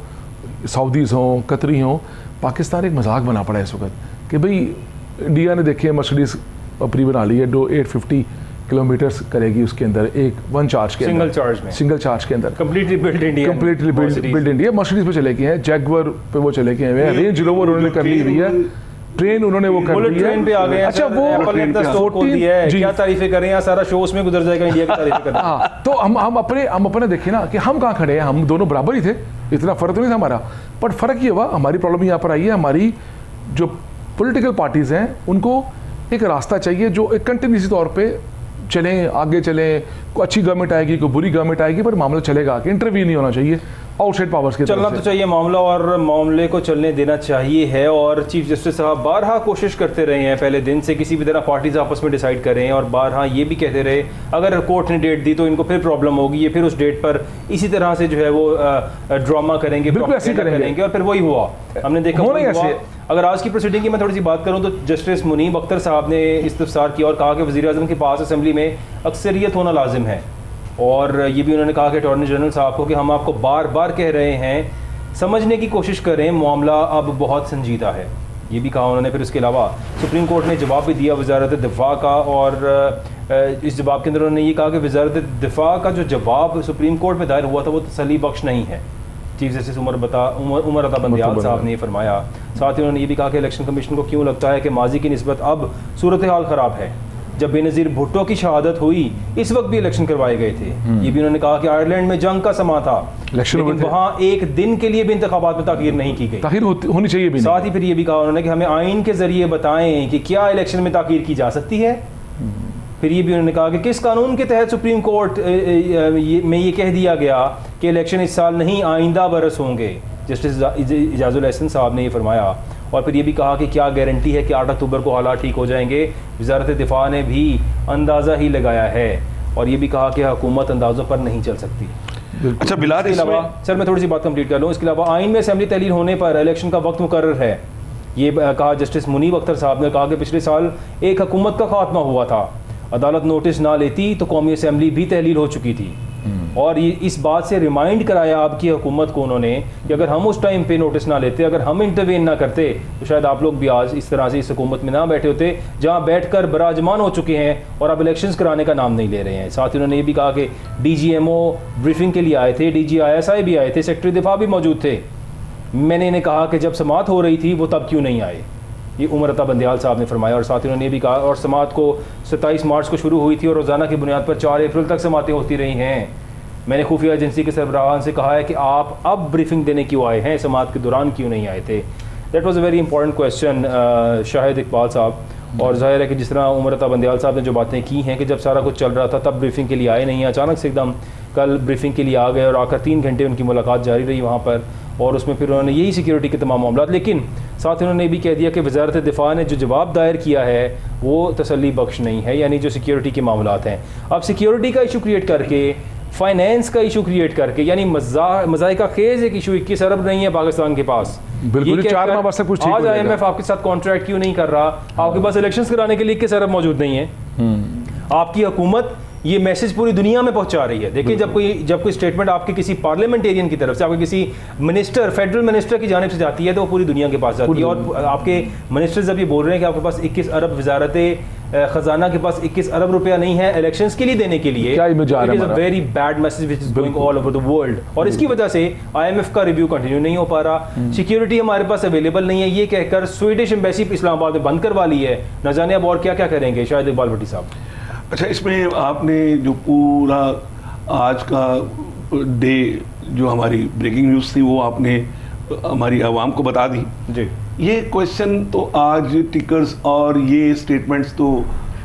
सऊदीज़ हो, कतरी हो, पाकिस्तान एक मजाक बना पड़ा है इस वक्त कि भाई इंडिया ने देखे मर्सिडीज़ अपनी बना ली है, 850 किलोमीटर्स करेगी उसके अंदर, एक वन चार्ज के सिंगल चार्ज के अंदर, कंप्लीटली बिल्ड इंडिया। मर्सिडीज़ पे चले गए हैं, जैगुआर पे वो चले गए हैं, रेंज रोवर उन्होंने कर ली हुई है, ट्रेन उन्होंने वो कर ली है। पे आ गए हैं। अच्छा, वो क्या तारीफें कर रहे हैं, सारा शो उसमें गुजर जाएगा, इंडिया की तारीफें करना। हाँ, तो हम अपने देखें ना कि हम कहाँ खड़े हैं। हम दोनों बराबर ही थे, इतना फ़र्क नहीं था हमारा। बट फ़र्क ये हुआ, हमारी प्रॉब्लम यहाँ पर आई है, हमारी जो पॉलिटिकल पार्टीज़ हैं उनको एक रास्ता चाहिए जो एक कंटिन्यूसी तौर पर चलें, आगे चलें। कोई अच्छी गवर्नमेंट आएगी, कोई बुरी गवर्नमेंट आएगी, पर मामला चलेगा कि इंटरव्यू नहीं होना चाहिए आउटसाइड पावर्स के। चलना तो चाहिए मामला, और मामले को चलने देना चाहिए है। और चीफ जस्टिस साहब बारहा कोशिश करते रहे हैं पहले दिन से, किसी भी तरह पार्टीज आपस में डिसाइड करें, और बारहा ये भी कहते रहे अगर कोर्ट ने डेट दी तो इनको फिर प्रॉब्लम होगी, ये फिर उस डेट पर इसी तरह से जो है वो ड्रामा करेंगे, करेंगे, और फिर वही हुआ। हमने देखा। अगर आज की प्रोसीडिंग की मैं थोड़ी सी बात करूं तो जस्टिस मुनीब अख्तर साहब ने इस्तफसार किया और कहा कि वज़ीर-ए-आज़म के पास असेंबली में अक्सरियत होना लाजिम है। और ये भी उन्होंने कहा कि अटॉर्नी जनरल साहब को कि हम आपको बार बार कह रहे हैं, समझने की कोशिश करें, मामला अब बहुत संजीदा है। ये भी कहा उन्होंने। फिर उसके अलावा सुप्रीम कोर्ट ने जवाब भी दिया वजारत दिफा का, और इस जवाब के अंदर उन्होंने ये कहा कि वजारत दिफा का जो जवाब सुप्रीम कोर्ट में दायर हुआ था वो तसल्ली बख्श नहीं है। चीफ जस्टिस उमर अता बंदियाल साहब ने ये फरमाया। साथ ही उन्होंने ये भी कहा कि इलेक्शन कमीशन को क्यों लगता है कि माजी की निस्बत अब सूरत हाल ख़राब है। जब बेनज़ीर भुट्टो की शहादत हुई इस वक्त भी इलेक्शन करवाए गए थे। ये भी उन्होंने कहा कि आयरलैंड में जंग का समा था, लेकिन वहाँ एक दिन के लिए भी इंतखाबात में ताख़ीर नहीं की गई, ताख़ीर होनी चाहिए भी। साथ ही फिर ये भी कहा उन्होंने कि हमें आइन के ज़रिए बताएं कि क्या इलेक्शन में ताख़ीर की जा सकती है। फिर ये भी उन्होंने कहा कि किस कानून के तहत सुप्रीम कोर्ट में ये कह दिया गया कि इलेक्शन इस साल नहीं आइंदा बरस होंगे। जस्टिस इजाजुल हसन साहब ने ये फरमाया। और फिर ये भी कहा कि क्या गारंटी है कि 8 अक्टूबर को हालात ठीक हो जाएंगे। वजारत दिफा ने भी अंदाज़ा ही लगाया है, और ये भी कहा कि हुकूमत अंदाज़ों पर नहीं चल सकती। अच्छा बिलाल, इसके अलावा सर मैं थोड़ी सी बात कंप्लीट कर लूँ। इसके अलावा आइन में असेंबली तहलील होने पर इलेक्शन का वक्त मुकर्रर है, ये कहा जस्टिस मुनीब अख्तर साहब ने। कहा कि पिछले साल एक हुकूमत का खात्मा हुआ था, अदालत नोटिस ना लेती तो कौमी असेंबली भी तहलील हो चुकी थी, और ये इस बात से रिमाइंड कराया आपकी हुकूमत को उन्होंने कि अगर हम उस टाइम पे नोटिस ना लेते, अगर हम इंटरवेन ना करते, तो शायद आप लोग भी आज इस तरह से इस हुकूमत में ना बैठे होते जहां बैठकर बराजमान हो चुके हैं और अब इलेक्शंस कराने का नाम नहीं ले रहे हैं। साथ ही उन्होंने ये भी कहा कि DGMO ब्रीफिंग के लिए आए थे, DG ISI भी आए थे, सेक्रेटरी दिफा भी मौजूद थे। मैंने इन्हें कहा कि जब समात हो रही थी वो तब क्यों नहीं आए, ये उमर अता बंदियाल साहब ने फरमाया। और साथ ही उन्होंने ये भी कहा, और समात को 27 मार्च को शुरू हुई थी और रोज़ाना की बुनियाद पर 4 अप्रैल तक समातें होती रही हैं। मैंने खुफिया एजेंसी के सरबराहान से कहा है कि आप अब ब्रीफिंग देने क्यों आए हैं, समात के दौरान क्यों नहीं आए थे। That was a very important question Shahid Iqbal साहब। और जाहिर है कि जिस तरह उमर अता बंदियाल साहब ने जो बातें की हैं कि जब सारा कुछ चल रहा था तब ब्रीफिंग के लिए आए नहीं, अचानक से एकदम कल ब्रीफिंग के लिए आ गए और आकर 3 घंटे उनकी मुलाकात जारी रही वहाँ पर, और उसमें फिर उन्होंने यही सिक्योरिटी के तमाम मामला। लेकिन साथ ही उन्होंने ये भी कह दिया कि वजारत दिफा ने जो जवाब दायर किया है वो तसल्ली बख्श नहीं है, यानी जो सिक्योरिटी के मामला हैं। अब सिक्योरिटी का इशू क्रिएट करके, फाइनेंस का इशू क्रिएट करके, यानी मज़ाइका खेज एक इशू 21 अरब नहीं है पाकिस्तान के पास, बिल्कुल 4 माह बाद सब कुछ ठीक हो जाएगा। आज IMF आपके साथ कॉन्ट्रैक्ट क्यों नहीं कर रहा, आपके पास इलेक्शंस कराने के लिए 21 अरब मौजूद नहीं है। आपकी हुकूमत ये मैसेज पूरी दुनिया में पहुंचा रही है। देखिए जब कोई स्टेटमेंट आपके किसी पार्लियामेंटेरियन की तरफ से, आपके किसी मिनिस्टर, फेडरल मिनिस्टर की जानिब से जाती है तो वो पूरी दुनिया के पास जाती है, और आपके मिनिस्टर जब ये बोल रहे हैं कि आपके पास 21 अरब, वजारत खजाना के पास 21 अरब रुपया नहीं है इलेक्शंस के लिए देने के लिए, it is a very bad message which is going all over the world. और इसकी वजह से IMF का रिव्यू कंटिन्यू नहीं हो पा रहा, सिक्योरिटी हमारे पास अवेलेबल नहीं है, ये कहकर स्वीडिश एम्बेसी इस्लामाबाद में बंद करवा ली है। न जाने अब और क्या क्या करेंगे शायद इकबाल भट्टी साहब। अच्छा, इसमें आपने जो पूरा आज का डे जो हमारी ब्रेकिंग न्यूज़ थी वो आपने हमारी आवाम को बता दी जी। ये क्वेश्चन तो आज टिकर्स और ये स्टेटमेंट्स तो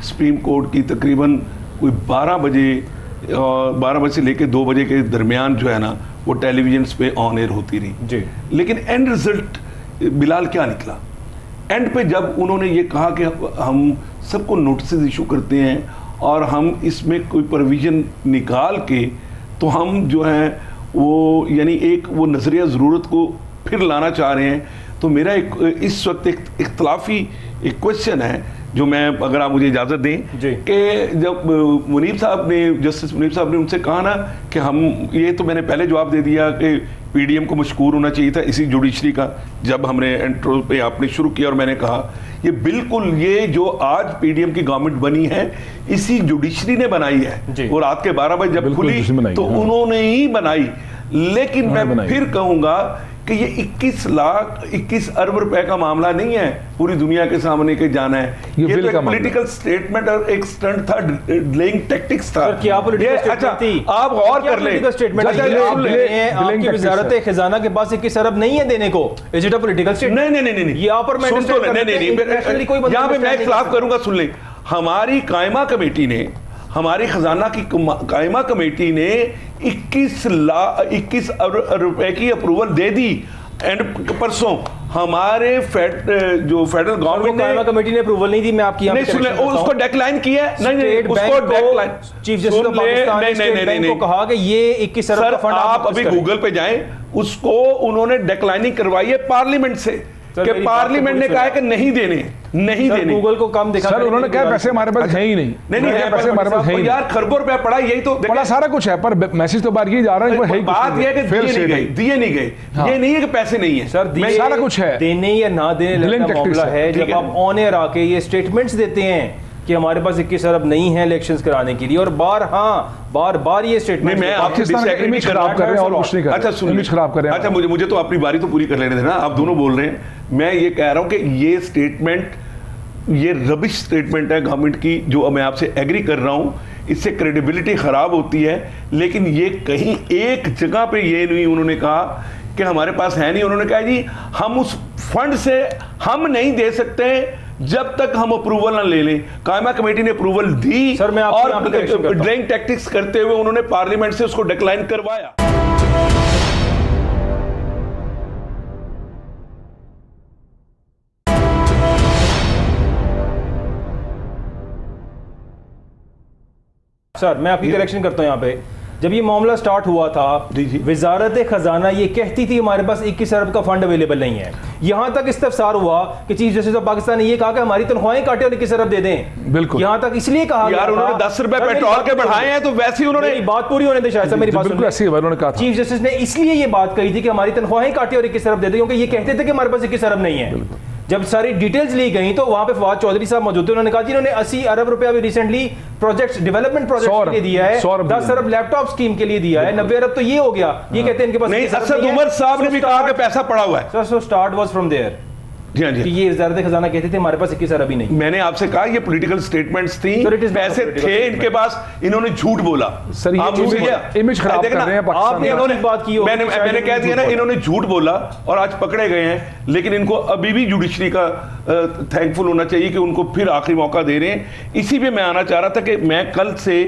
सुप्रीम कोर्ट की तकरीबन कोई 12 बजे से लेकर 2 बजे के दरमियान जो है ना वो टेलीविजन पे ऑन एयर होती रही जी। लेकिन एंड रिजल्ट बिलाल क्या निकला? एंड पे जब उन्होंने ये कहा कि हम सबको नोटिस इशू करते हैं और हम इसमें कोई प्रोविज़न निकाल के तो हम जो है वो यानी एक वो नज़रिया ज़रूरत को फिर लाना चाह रहे हैं, तो मेरा इस वक्त एक इख्तलाफी एक क्वेश्चन है जो मैं, अगर आप मुझे इजाज़त दें, कि जब मुनीब साहब ने, जस्टिस मुनीब साहब ने उनसे कहा ना कि हम, ये तो मैंने पहले जवाब दे दिया कि PDM को मशकूर होना चाहिए था इसी जुडिशरी का, जब हमने इंट्रो पे आपने शुरू किया और मैंने कहा ये बिल्कुल, ये जो आज PDM की गवर्नमेंट बनी है इसी जुडिशरी ने बनाई है, और रात के 12 बजे जब खुली तो उन्होंने ही बनाई। लेकिन मैं फिर कहूँगा कि ये 21 अरब रुपए का मामला नहीं है पूरी दुनिया के सामने के जाना है, ये तो एक पॉलिटिकल स्टेटमेंट और एक स्टंट था, डिलेइंग टैक्टिक्स था। क्या पॉलिटिकल स्टेटमेंट थी? आप गौर कर लें, आपकी वजारत खजाना के पास 21 अरब नहीं है देने को, is it a political statement? नहीं, ये आप और मैं यहाँ पे मैं खिलाफ करूंगा। सुन ले, हमारी कायमा कमेटी ने, हमारी खजाना की कायमा कमेटी ने 21 अरब रुपए की अप्रूवल दे दी। एंड परसों हमारे जो फेडरल गवर्नमेंट ने, कायमा कमेटी ने अप्रूवल नहीं दी, मैं आपकी नहीं सुन ले, उसको डेक्लाइन किया है। नहीं, उसको decline, chief justice of Pakistan ने स्टेट बैंक को कहा कि ये 21 अरब का फंड आप अभी गूगल पे जाएं, उसको उन्होंने डेक्लाइनिंग करवाई है पार्लियामेंट से कि पार्लियामेंट ने कहा है कि नहीं देने, नहीं देने। गूगल को कम दिखा, सर उन्होंने कहा पैसे हमारे पास है ही नहीं, पैसे हमारे पास है ही यार, खरबों रुपया पड़ा, यही तो बड़ा सारा कुछ है, पर मैसेज तो बार ये जा रहा है, बात यह है कि दिए नहीं गए, ये नहीं है कि पैसे नहीं है सर, सारा कुछ है, देने या ना देने मामला है। जब आप ऑन एयर आके ये स्टेटमेंट्स देते हैं कि हमारे पास 21 अरब नहीं है इलेक्शंस कराने के लिए, और बार बार ये स्टेटमेंट, मैं आपके इमेज खराब कर रहे हैं और कुछ नहीं कर रहे। अच्छा सुनिए, इमेज खराब कर रहे हैं। अच्छा मुझे तो अपनी बारी तो पूरी कर लेने देना, आप दोनों बोल रहे हैं। मैं ये कह रहा हूं कि ये स्टेटमेंट, ये रबिश स्टेटमेंट है गवर्नमेंट की, जो मैं आपसे एग्री कर रहा हूं, इससे क्रेडिबिलिटी खराब होती है। लेकिन ये कहीं एक जगह पे ये नहीं उन्होंने कहा कि हमारे पास है नहीं, उन्होंने कहा जी हम उस फंड से हम नहीं दे सकते जब तक हम अप्रूवल ना ले लें। कायमा कमेटी ने अप्रूवल दी सर, मैं और ड्रेइंग टैक्टिक्स करते हुए उन्होंने पार्लियामेंट से उसको डिक्लाइन करवाया। सर मैं आपकी करेक्शन करता हूं यहाँ पे। जब ये मामला स्टार्ट हुआ था, वजारत खजाना ये कहती थी हमारे पास 21 अरब का फंड अवेलेबल नहीं है। यहां तक इस्तफसार हुआ कि चीफ जस्टिस ऑफ पाकिस्तान ने ये कहा कि हमारी तनख्वाहें काटे और 21 अरब दे दें। बिल्कुल, यहां तक इसलिए कहा यार उन्होंने 10 रुपए पेट्रोल के बढ़ाए हैं, तो वैसे ही उन्होंने बात पूरी होने दे। शायद मेरी बात सुनिए, चीफ जस्टिस ने इसलिए ये बात कही थी कि हमारी तनख्वाहें काटे और 21 अरब दे दें, क्योंकि ये कहते थे कि हमारे पास 21 अरब नहीं है। जब सारी डिटेल्स ली गई तो वहां पे फवाद चौधरी साहब मौजूद थे, उन्होंने कहा जी इन्होंने 80 अरब रुपया अभी रिसेंटली प्रोजेक्ट्स, डेवलपमेंट प्रोजेक्ट के लिए दिया है, 10 अरब लैपटॉप स्कीम के लिए दिया है, 90 अरब तो ये हो गया। ये कहते हैं इनके पास नहीं। असद उमर साहब ने भी कहा कि पैसा पड़ा हुआ है sir. So start was from there. जी हाँ जी, ये वजारत खजाना कहते थे हमारे पास 21 अरब ही नहीं। मैंने आपसे कहा ये पॉलिटिकल स्टेटमेंट्स थी, पैसे थे इनके पास, इन्होंने झूठ बोला। सर ये इमेज खराब कर रहे हैं पाकिस्तान। आपने बात की, मैंने कह दिया ना, इन्होंने झूठ बोला और आज पकड़े गए हैं। लेकिन इनको अभी भी जुडिशरी का थैंकफुल होना चाहिए कि उनको फिर आखिरी मौका दे रहे हैं। इसी पे मैं आना चाह रहा था कि मैं कल से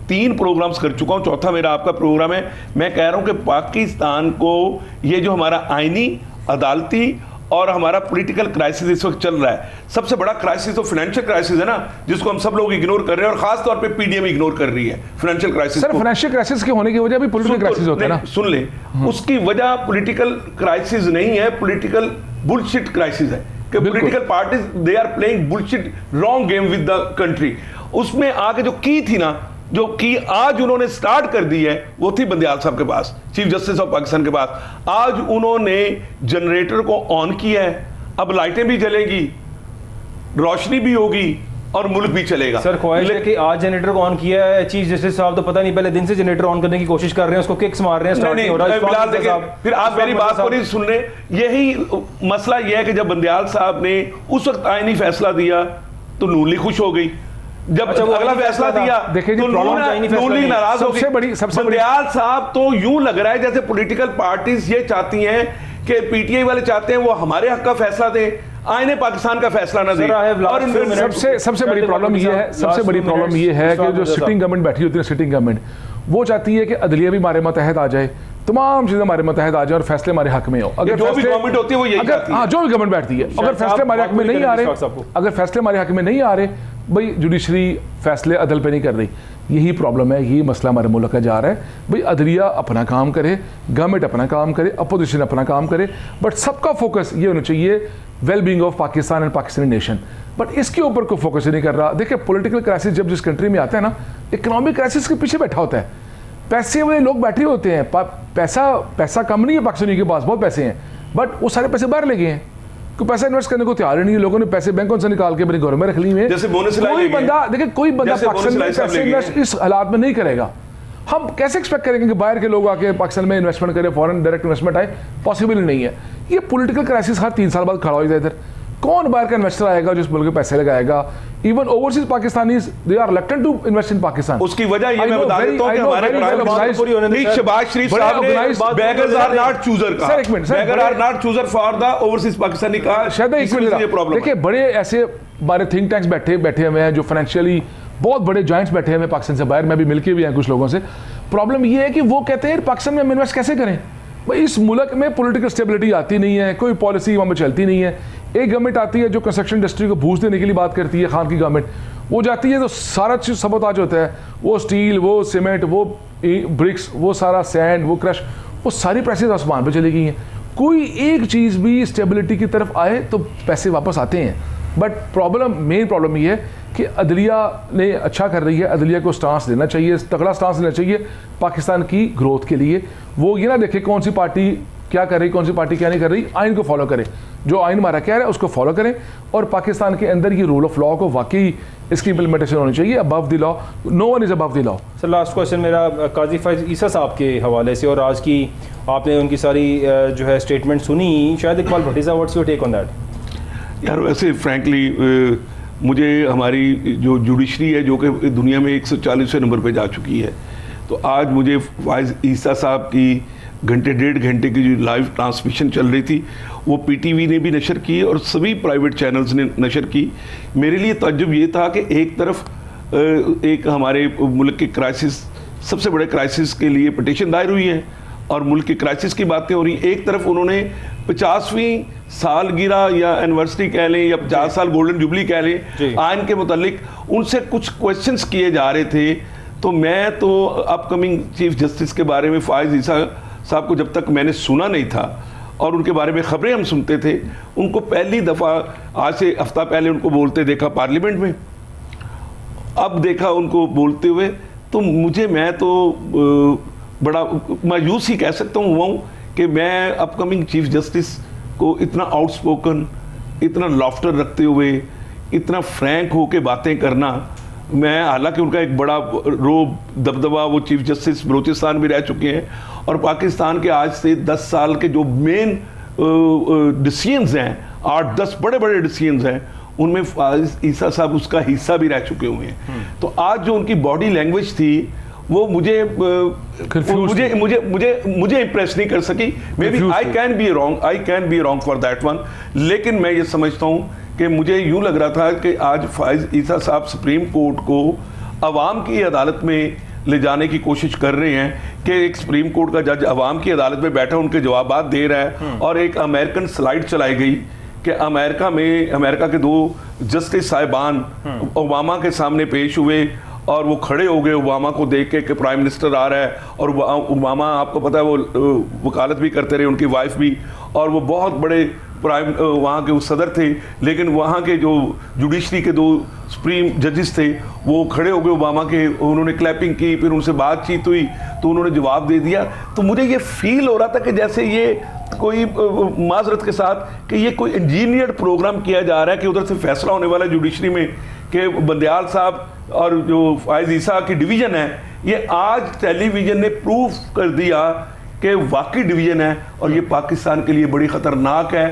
3 प्रोग्राम्स कर चुका हूं, चौथा मेरा आपका प्रोग्राम है। मैं कह रहा हूं कि पाकिस्तान को ये जो हमारा आईनी, अदालती और हमारा पॉलिटिकल क्राइसिस इस वक्त चल रहा है, सबसे बड़ा क्राइसिस तो फाइनेंशियल क्राइसिस है ना, जिसको हम सब लोग इग्नोर कर रहे हैं, और खास तौर पे पीडीएम इग्नोर कर रही है financial crisis. Sir financial crisis के होने की वजह भी पॉलिटिकल क्राइसिस होता है ना। सुन ले, उसकी वजह पॉलिटिकल क्राइसिस नहीं है, पॉलिटिकल बुलशिट क्राइसिस है कि political parties they are playing bullshit wrong game with the country. उसमें आगे जो की थी ना, जो कि आज उन्होंने स्टार्ट कर दी है, वो थी बंदियाल साहब के पास, चीफ जस्टिस ऑफ पाकिस्तान के पास। आज उन्होंने जनरेटर को ऑन किया है, अब लाइटें भी जलेगी, रोशनी भी होगी और मुल्क भी चलेगा। सर ख्वाहिश है कि आज जनरेटर को ऑन किया है चीफ जस्टिस साहब, तो पता नहीं पहले दिन से जनरेटर ऑन करने की कोशिश कर रहे हैं, उसको किक्स मार रहे हैं, स्टार्ट नहीं हो रहा है। फिर आप मेरी बात को नहीं सुन रहे। यही मसला यह है कि जब बंदियाल साहब ने उस वक्त आईनी फैसला दिया तो नून लीग खुश हो गई, जब अगला फैसला दिया तो नून लीग नाराज हो गई। बंदियाल साहब तो यूं लग रहा है जैसे पॉलिटिकल पार्टीज ये चाहती हैं कि पीटीआई वाले चाहते हैं वो हमारे हक का फैसला दें, आईने पाकिस्तान का फैसला ना दे। और सबसे बड़ी प्रॉब्लम ये है, सबसे बड़ी प्रॉब्लम ये है कि जो सिटिंग गवर्नमेंट बैठी होती है, सिटिंग गवर्नमेंट वो चाहती है कि अदलिया भी हमारे मतहद आ जाए, तमाम चीजें हमारे मतहद आ जाए और फैसले हमारे हक में हो। अगर जो भी गवर्नमेंट होती है वो यही चाहती है। जो भी गवर्नमेंट बैठती है, अगर फैसले हमारे हक में नहीं आ रहे, अगर फैसले हमारे हक में नहीं आ रहे, भाई जुडिशरी फैसले अदल पे नहीं कर रही। यही प्रॉब्लम है, यही मसला हमारे मुल्क का जा रहा है। भाई अदलिया अपना काम करे, गवर्नमेंट अपना काम करे, अपोजिशन अपना काम करे, बट सबका फोकस ये होना चाहिए well being of Pakistan and Pakistani nation. But इसके ऊपर कोई फोकस नहीं कर रहा। देखिए पॉलिटिकल क्राइसिस जब जिस कंट्री में आता है ना, इकोनॉमिक क्राइसिस के पीछे बैठा होता है, पैसे वाले लोग बैठे होते हैं। पैसा कम नहीं है पाकिस्तानी के पास, बहुत पैसे हैं, बट वो सारे पैसे बाहर ले गए हैं। कोई पैसा इन्वेस्ट करने को तैयार ही नहीं है। लोगों ने पैसे बैंकों से निकाल के अपने घरों में रख लिए हैं। कोई बंदा देखिए, कोई बंदा पाकिस्तान में पैसे इन्वेस्ट इस हालात में नहीं करेगा। हम कैसे एक्सपेक्ट करेंगे कि बाहर के लोग आके पाकिस्तान में इन्वेस्टमेंट करें, फॉरेन डायरेक्ट इन्वेस्टमेंट आए? पॉसिबल नहीं है। ये पॉलिटिकल क्राइसिस हर 3 साल बाद खड़ा हो जाता है। इधर कौन बाहर का इन्वेस्टर आएगा जो इस मुल्क में पैसे लगाएगा? Even overseas Pakistanis they are reluctant to invest in Pakistan. उसकी वजह ये मैं बता देता हूं कि हमारे शहबाज शरीफ साहब ने बेगर्स आर नॉट चूजर कहा। सर एक minute, beggar are not chooser for the overseas Pakistani कहा। शायद एक मिनट, देखिए बड़े ऐसे हमारे थिंक टैंक्स बैठे हुए हैं जो फाइनेंशियली बहुत बड़े जॉइंट्स बैठे हुए हैं पाकिस्तान से बाहर, मैं भी मिलके भी हैं कुछ लोगों से। प्रॉब्लम ये है कि वो कहते हैं पाकिस्तान में हम इन्वेस्ट कैसे करें? भाई इस मुल्क में पॉलिटिकल स्टेबिलिटी आती नहीं है, कोई पॉलिसी वहाँ पर चलती नहीं है। एक गवर्नमेंट आती है जो कंस्ट्रक्शन इंडस्ट्री को बूस्ट देने के लिए बात करती है, खान की गवर्नमेंट, वो जाती है तो सारा चीज़ सबोताज होता है। वो स्टील, वो सीमेंट, वो ब्रिक्स, वो सारा सैंड, वो क्रश, वो सारी प्राइसेस आसमान पे चली गई हैं। कोई एक चीज़ भी स्टेबिलिटी की तरफ आए तो पैसे वापस आते हैं। बट मेन प्रॉब्लम ये है कि अदलिया ने अच्छा कर रही है, अदलिया को स्टांस लेना चाहिए, तगड़ा स्टांस लेना चाहिए पाकिस्तान की ग्रोथ के लिए। वो ये ना देखे कौन सी पार्टी क्या कर रही, कौन सी पार्टी क्या नहीं कर रही, आइन को फॉलो करें, जो आइन हमारा कह रहा है उसको फॉलो करें, और पाकिस्तान के अंदर ये रूल ऑफ लॉ को वाकई इसकी इंप्लीमेंटेशन होनी चाहिए, above the law, no one is above the law. Sir last question मेरा काजी फैज ईसा साहब के हवाले से, और आज की आपने उनकी सारी जो है स्टेटमेंट सुनी, शायद इकबाल भट्टी साहब, what's your take on that? यार वैसे फ्रैंकली मुझे हमारी जो जुडिशरी है जो कि दुनिया में 140वें नंबर पे जा चुकी है, तो आज मुझे फाइज ईसा साहब की घंटे 1.5 घंटे की जो लाइव ट्रांसमिशन चल रही थी वो पीटीवी ने भी नशर की और सभी प्राइवेट चैनल्स ने नशर की। मेरे लिए ताज्जुब ये था कि एक तरफ एक हमारे मुल्क के क्राइसिस, सबसे बड़े क्राइसिस के लिए पिटीशन दायर हुई है और मुल्क की क्राइसिस की बातें हो रही, एक तरफ उन्होंने 50वीं सालगिरह या एनिवर्सरी कह लें या 50 साल गोल्डन जुबली कह लें आइन के मुतालिक उनसे कुछ क्वेश्चंस किए जा रहे थे। तो मैं तो अपकमिंग चीफ जस्टिस के बारे में फाइज ईसा साहब को जब तक मैंने सुना नहीं था और उनके बारे में खबरें हम सुनते थे, उनको पहली दफ़ा आज से हफ्ता पहले उनको बोलते देखा पार्लियामेंट में, अब देखा उनको बोलते हुए, तो मैं तो बड़ा मायूस ही कह सकता हूँ हुआ हूँ कि मैं अपकमिंग चीफ जस्टिस को इतना आउटस्पोकन, इतना लॉफ्टर रखते हुए, इतना फ्रैंक होके बातें करना, मैं हालांकि उनका एक बड़ा रोब दबदबा, वो चीफ जस्टिस बलूचिस्तान भी रह चुके हैं और पाकिस्तान के आज से 10 साल के जो मेन डिसीजंस हैं, 8-10 बड़े बड़े डिसीजंस हैं, उनमें फाइज ईसा साहब उसका हिस्सा भी रह चुके हुए हैं। तो आज जो उनकी बॉडी लैंग्वेज थी वो मुझे इंप्रेस नहीं कर सकी। Maybe I can be wrong for that one, लेकिन मैं ये समझता हूँ कि मुझे यूँ लग रहा था कि आज फाइज ईसा साहब सुप्रीम कोर्ट को अवाम की अदालत में ले जाने की कोशिश कर रहे हैं कि एक सुप्रीम कोर्ट का जज अवाम की अदालत में बैठा उनके जवाबात दे रहा है, और एक अमेरिकन स्लाइड चलाई गई कि अमेरिका के 2 जस्टिस साहिबान ओबामा के सामने पेश हुए और वो खड़े हो गए ओबामा को देख के कि प्राइम मिनिस्टर आ रहा है, और ओबामा आपको पता है वो वकालत भी करते रहे, उनकी वाइफ भी, और वो बहुत बड़े वहाँ के सदर थे, लेकिन वहाँ के जो जुडिशरी के 2 सुप्रीम जजेस थे वो खड़े हो गए ओबामा के, उन्होंने क्लैपिंग की, फिर उनसे बातचीत हुई तो उन्होंने जवाब दे दिया। तो मुझे ये फील हो रहा था कि जैसे ये कोई माजरत के साथ कि ये कोई इंजीनियर्ड प्रोग्राम किया जा रहा है कि उधर से फैसला होने वाला जुडिशरी में कि बंदियाल साहब और जो फाइज ईसा की डिवीज़न है, ये आज टेलीविज़न ने प्रूव कर दिया कि वाकई डिवीज़न है और ये पाकिस्तान के लिए बड़ी ख़तरनाक है।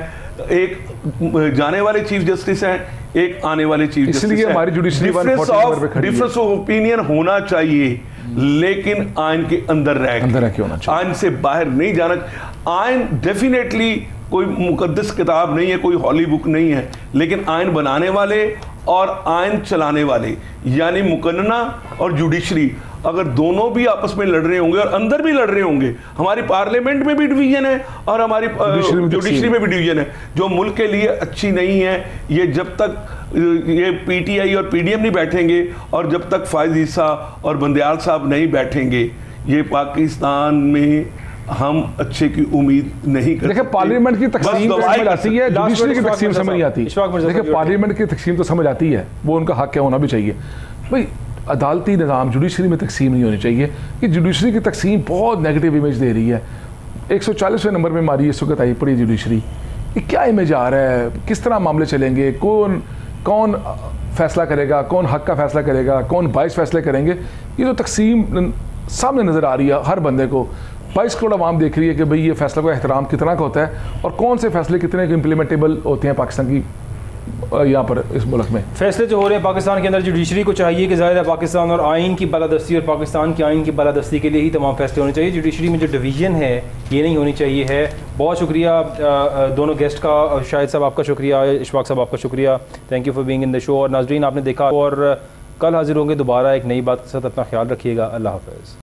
एक जाने वाले चीफ जस्टिस हैं, एक आने वाले चीफ जस्टिस, इसलिए हमारी जुडिशरी डिफरेंस ऑफ ओपिनियन होना चाहिए, लेकिन आइन के अंदर रह के होना चाहिए, आइन से बाहर नहीं जाना। आइन डेफिनेटली कोई मुकद्दस किताब नहीं है, कोई हॉली बुक नहीं है, लेकिन आइन बनाने वाले और आइन चलाने वाले यानी मुकन्ना और जुडिशरी अगर दोनों भी आपस में लड़ रहे होंगे और अंदर भी लड़ रहे होंगे, हमारी पार्लियामेंट में भी डिवीजन है और हमारी जुडिशरी में भी डिवीजन है, जो मुल्क के लिए अच्छी नहीं है। ये जब तक ये पीटीआई और पीडीएम नहीं बैठेंगे और जब तक फाइज ईसा और बंदियाल साहब नहीं बैठेंगे, ये पाकिस्तान में हम अच्छे की उम्मीद नहीं करते। देखिए पार्लियामेंट की तकसीम समझ आती है, जुडिशरी की तकसीम समझ नहीं आती। देखिए पार्लियामेंट की तकसीम तो समझ आती है, वो उनका हक है, होना भी चाहिए। भाई अदालती निज़ाम जुडिशरी में तकसीम नहीं होनी चाहिए कि जुडिशरी की तकसीम बहुत नेगेटिव इमेज दे रही है। 140वें नंबर में हमारी इस वक्त आई पड़ी जुडिशरी, ये क्या इमेज आ रहा है, किस तरह मामले चलेंगे, कौन फैसला करेगा, कौन हक का फैसला करेगा, कौन 22 फैसले करेंगे, ये तो तकसीम सामने नज़र आ रही है हर बंदे को। 22 करोड़ आवाम देख रही है कि भाई ये फैसला का एहतराम कितना का होता है और कौन से फैसले कितने इम्प्लीमेंटेबल होते हैं पाकिस्तान की यहाँ पर इस मुल्क में। फैसले जो हो रहे हैं पाकिस्तान के अंदर, जुडिशरी को चाहिए कि ज़ाहिर है पाकिस्तान और आइन की बालादस्ती और पाकिस्तान की आइन की बालादस्ती के लिए ही तमाम फैसले होने चाहिए। जुडिशरी में जो डिवीज़न है ये नहीं होनी चाहिए है। बहुत शुक्रिया दोनों गेस्ट का, शाहिद साहब आपका शुक्रिया, इशफाक साहब आपका शुक्रिया, thank you for being in the show. और नाजरीन आपने देखा, और कल हाजिर होंगे दोबारा एक नई बात के साथ। अपना ख्याल रखिएगा, अल्लाह हाफ़िज़।